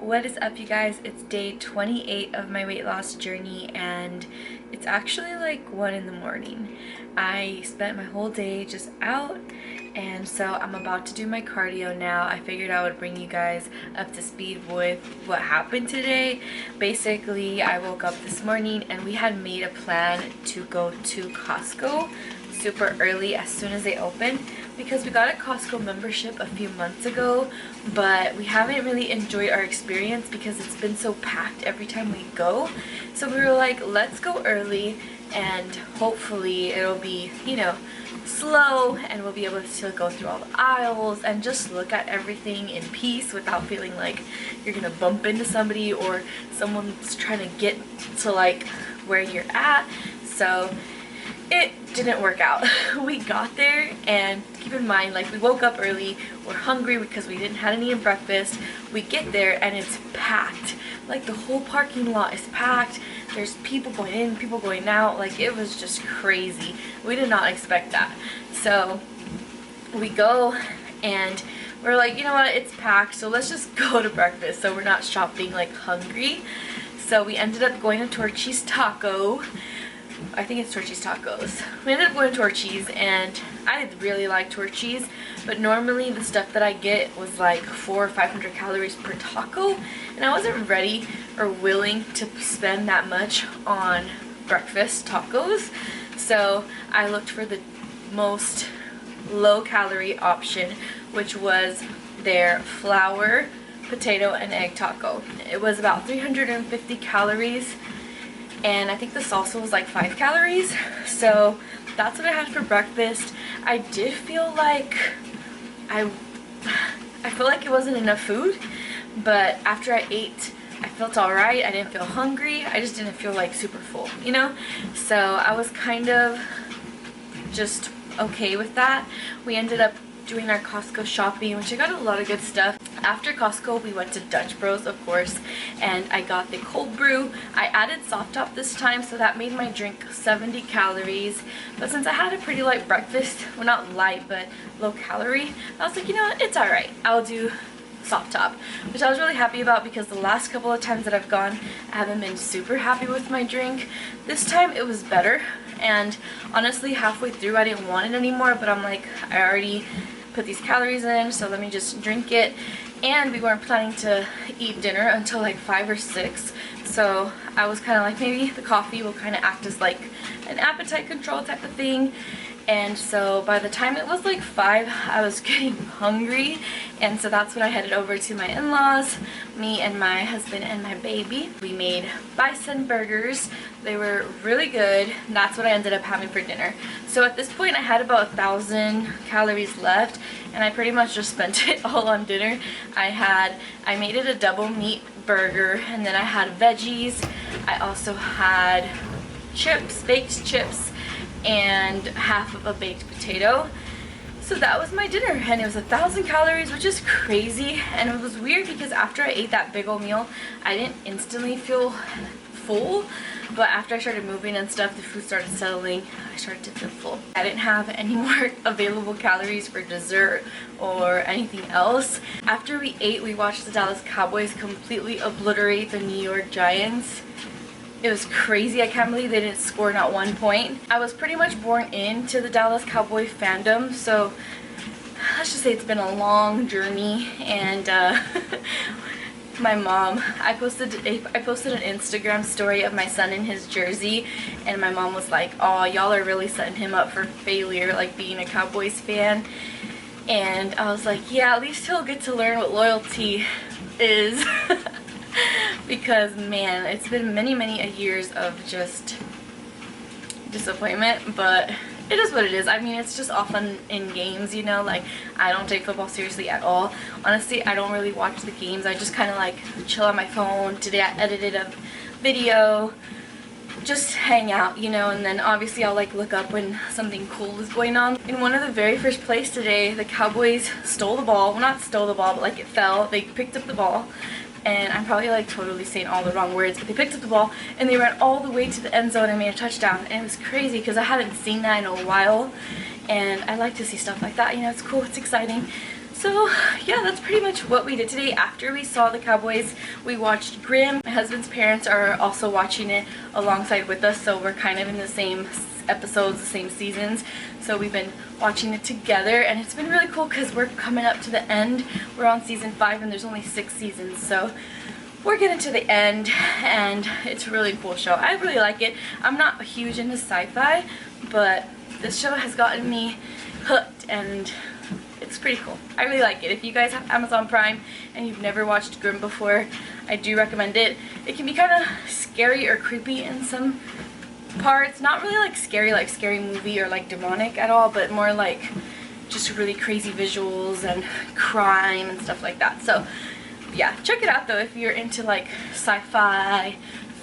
What is up, you guys? It's day 28 of my weight loss journey and it's actually like 1 in the morning. I spent my whole day just out, and so I'm about to do my cardio now. I figured I would bring you guys up to speed with what happened today. Basically, I woke up this morning and we had made a plan to go to Costco super early as soon as they open, because we got a Costco membership a few months ago, but we haven't really enjoyed our experience because it's been so packed every time we go. So we were like, let's go early and hopefully it'll be, you know, slow and we'll be able to go through all the aisles and just look at everything in peace without feeling like you're gonna bump into somebody or someone's trying to get to like where you're at. So it didn't work out. We got there, and keep in mind, like, we woke up early, we're hungry because we didn't have any breakfast. We get there and it's packed. Like, the whole parking lot is packed. There's people going in, people going out. Like, it was just crazy. We did not expect that. So we go and we're like, you know what, it's packed, so let's just go to breakfast so we're not shopping like hungry. So we ended up going to Torchy's Taco. I think it's Torchy's Tacos. We ended up going to Torchy's, and I really like Torchy's, but normally the stuff that I get was like 400 or 500 calories per taco, and I wasn't ready or willing to spend that much on breakfast tacos. So I looked for the most low calorie option, which was their flour, potato, and egg taco. It was about 350 calories. And I think the salsa was like 5 calories. So that's what I had for breakfast. I did feel like I feel like it wasn't enough food, but after I ate, I felt alright. I didn't feel hungry. I just didn't feel like super full, you know? So I was kind of just okay with that. We ended up doing our Costco shopping, which I got a lot of good stuff. After Costco, we went to Dutch Bros, of course, and I got the cold brew. I added soft top this time, so that made my drink 70 calories. But since I had a pretty light breakfast, well, not light, but low calorie, I was like, you know what, it's alright. I'll do soft top, which I was really happy about because the last couple of times that I've gone, I haven't been super happy with my drink. This time it was better, and honestly, halfway through I didn't want it anymore, but I'm like, I already put these calories in, so let me just drink it. And we weren't planning to eat dinner until like 5 or 6, so I was kind of like, maybe the coffee will kind of act as like an appetite control type of thing. And so by the time it was like 5, I was getting hungry, and so that's when I headed over to my in-laws, me and my husband and my baby. We made bison burgers. They were really good. That's what I ended up having for dinner. So at this point I had about 1,000 calories left, and I pretty much just spent it all on dinner. I made it a double meat burger, and then I had veggies. I also had chips, baked chips, and half of a baked potato. So that was my dinner, and it was 1,000 calories, which is crazy. And it was weird because after I ate that big old meal, I didn't instantly feel full, but after I started moving and stuff, the food started settling, I started to feel full. I didn't have any more available calories for dessert or anything else. After we ate, we watched the Dallas Cowboys completely obliterate the New York Giants. It was crazy. I can't believe they didn't score not 1 point. I was pretty much born into the Dallas Cowboy fandom, so let's just say it's been a long journey. And my mom, I posted an Instagram story of my son in his jersey, and my mom was like, oh, y'all are really setting him up for failure, like being a Cowboys fan. And I was like, yeah, at least he'll get to learn what loyalty is. Because man, it's been many years of just disappointment, but it is what it is. I mean, it's just often in games, you know, like I don't take football seriously at all. Honestly, I don't really watch the games. I just kind of like chill on my phone. Today I edited a video, just hang out, you know, and then obviously I'll like look up when something cool is going on. In one of the very first plays today, the Cowboys stole the ball. Well, not stole the ball, but like it fell. They picked up the ball, and I'm probably like totally saying all the wrong words, but they picked up the ball and they ran all the way to the end zone and made a touchdown. And it was crazy because I hadn't seen that in a while, and I like to see stuff like that, you know. It's cool, it's exciting. So yeah, that's pretty much what we did today. After we saw the Cowboys, we watched Grimm. My husband's parents are also watching it alongside with us, so we're kind of in the same episodes, the same seasons. So we've been watching it together, and it's been really cool because we're coming up to the end. We're on season 5 and there's only 6 seasons, so we're getting to the end, and it's a really cool show. I really like it. I'm not huge into sci-fi, but this show has gotten me hooked, and it's pretty cool. I really like it. If you guys have Amazon Prime and you've never watched Grimm before, I do recommend it. It can be kind of scary or creepy in some parts. Not really like scary movie or like demonic at all, but more like just really crazy visuals and crime and stuff like that. So yeah, check it out though if you're into like sci-fi,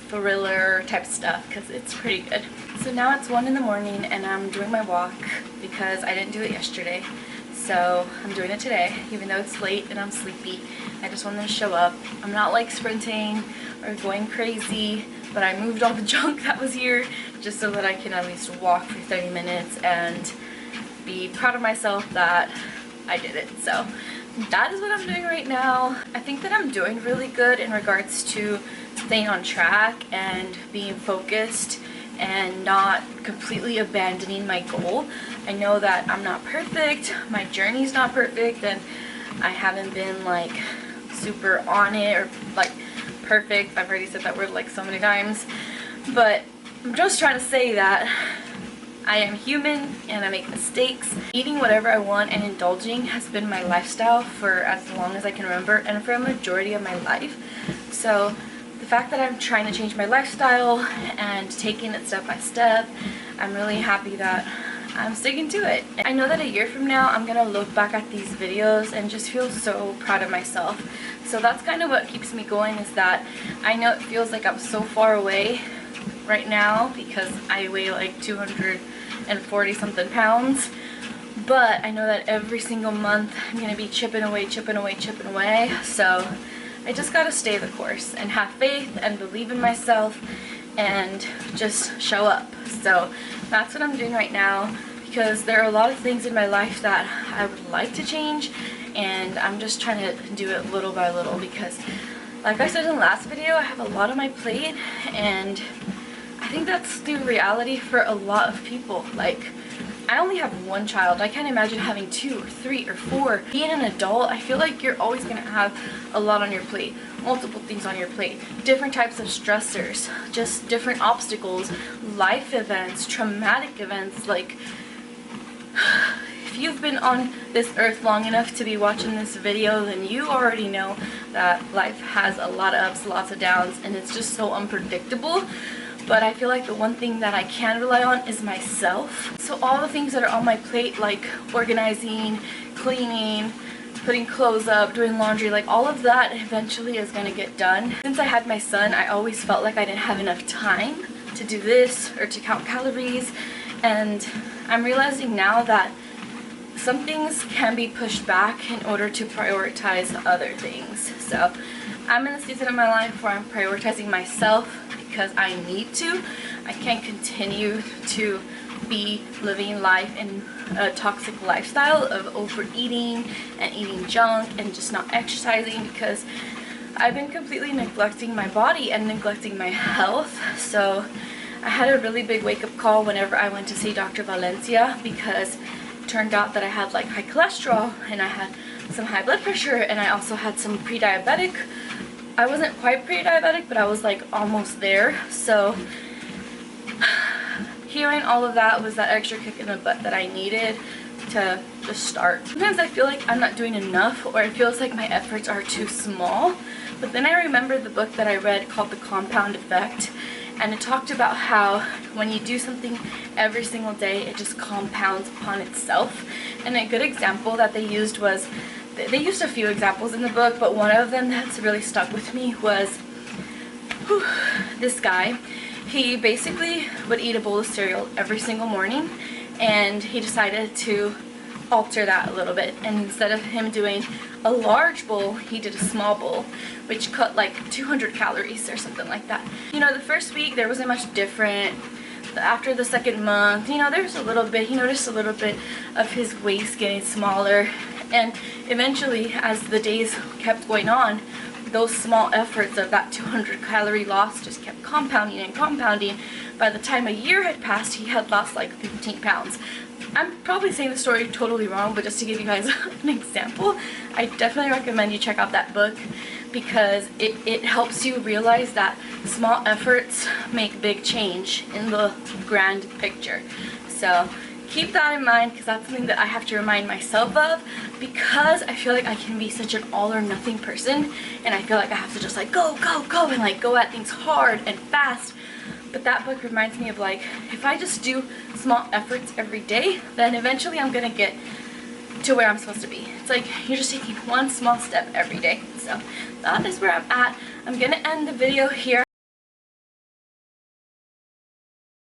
thriller type stuff, because it's pretty good. So now it's 1 in the morning and I'm doing my walk because I didn't do it yesterday. So I'm doing it today, even though it's late and I'm sleepy. I just wanted to show up. I'm not like sprinting or going crazy, but I moved all the junk that was here just so that I can at least walk for 30 minutes and be proud of myself that I did it. So that is what I'm doing right now. I think that I'm doing really good in regards to staying on track and being focused and not completely abandoning my goal. I know that I'm not perfect, my journey's not perfect, and I haven't been like super on it or like perfect. I've already said that word like so many times, but I'm just trying to say that I am human and I make mistakes. Eating whatever I want and indulging has been my lifestyle for as long as I can remember and for a majority of my life. So the fact that I'm trying to change my lifestyle and taking it step by step, I'm really happy that I'm sticking to it. I know that a year from now I'm gonna look back at these videos and just feel so proud of myself. So that's kind of what keeps me going, is that I know it feels like I'm so far away right now because I weigh like 240 something pounds, but I know that every single month I'm gonna be chipping away. So I just gotta stay the course and have faith and believe in myself and just show up. So that's what I'm doing right now, because there are a lot of things in my life that I would like to change, and I'm just trying to do it little by little, because like I said in the last video, I have a lot on my plate, and I think that's the reality for a lot of people. Like, I only have 1 child. I can't imagine having 2 or 3 or 4. Being an adult, I feel like you're always going to have a lot on your plate. Multiple things on your plate. Different types of stressors. Just different obstacles. Life events. Traumatic events. Like, if you've been on this earth long enough to be watching this video, then you already know that life has a lot of ups, lots of downs, and it's just so unpredictable. But I feel like the one thing that I can rely on is myself. So all the things that are on my plate, like organizing, cleaning, putting clothes up, doing laundry, like all of that eventually is going to get done. Since I had my son, I always felt like I didn't have enough time to do this or to count calories. And I'm realizing now that some things can be pushed back in order to prioritize other things. So I'm in the season of my life where I'm prioritizing myself because I need to. I can't continue to be living life in a toxic lifestyle of overeating and eating junk and just not exercising, because I've been completely neglecting my body and neglecting my health. So I had a really big wake-up call whenever I went to see Dr. Valencia, because it turned out that I had like high cholesterol and I had some high blood pressure, and I also had some pre-diabetic. I wasn't quite pre-diabetic, but I was like almost there. So hearing all of that was that extra kick in the butt that I needed to just start. Sometimes I feel like I'm not doing enough, or it feels like my efforts are too small. But then I remember the book that I read called The Compound Effect, and it talked about how when you do something every single day, it just compounds upon itself. And a good example that they used was, they used a few examples in the book, but one of them that's really stuck with me was this guy. He basically would eat a bowl of cereal every single morning, and he decided to alter that a little bit, and instead of him doing a large bowl, he did a small bowl, which cut like 200 calories or something like that. You know, the first week there wasn't much different. After the second month, you know, there's a little bit, he noticed a little bit of his waist getting smaller, And eventually, as the days kept going on, those small efforts of that 200 calorie loss just kept compounding and compounding. By the time a year had passed, he had lost like 15 pounds. I'm probably saying the story totally wrong, but just to give you guys an example, I definitely recommend you check out that book, because it helps you realize that small efforts make big change in the grand picture. So keep that in mind, because that's something that I have to remind myself of, because I feel like I can be such an all or nothing person, and I feel like I have to just like go, go, go, and like go at things hard and fast. But that book reminds me of like, if I just do small efforts every day, then eventually I'm gonna get to where I'm supposed to be. It's like you're just taking one small step every day. So that is where I'm at. I'm gonna end the video here.